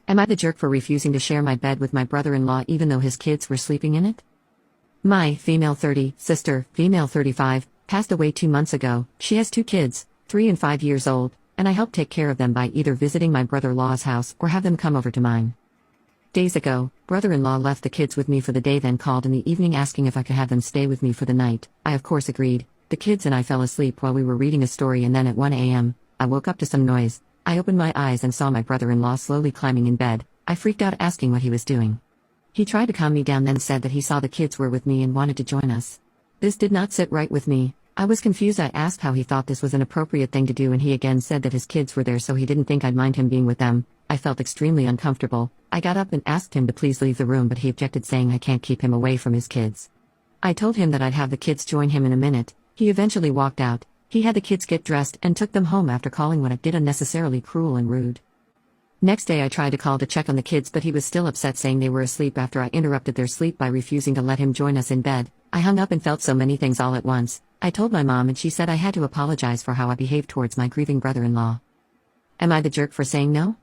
Am I the jerk for refusing to share my bed with my brother-in-law even though his kids were sleeping in it? My female 30 sister, female 35, passed away 2 months ago. She has 2 kids, 3 and 5 years old, and I help take care of them by either visiting my brother-in-law's house or have them come over to mine. Days ago, brother-in-law left the kids with me for the day, then called in the evening asking if I could have them stay with me for the night. I of course agreed. The kids and I fell asleep while we were reading a story, and then at 1 a.m., I woke up to some noise. I opened my eyes and saw my brother-in-law slowly climbing in bed. I freaked out asking what he was doing. He tried to calm me down, then said that he saw the kids were with me and wanted to join us. This did not sit right with me. I was confused. I asked how he thought this was an appropriate thing to do, and he again said that his kids were there so he didn't think I'd mind him being with them. I felt extremely uncomfortable. I got up and asked him to please leave the room, but he objected, saying I can't keep him away from his kids. I told him that I'd have the kids join him in a minute. He eventually walked out. He had the kids get dressed and took them home after calling what I did unnecessarily cruel and rude. Next day I tried to call to check on the kids, but he was still upset, saying they were asleep after I interrupted their sleep by refusing to let him join us in bed. I hung up and felt so many things all at once. I told my mom and she said I had to apologize for how I behaved towards my grieving brother-in-law. Am I the jerk for saying no?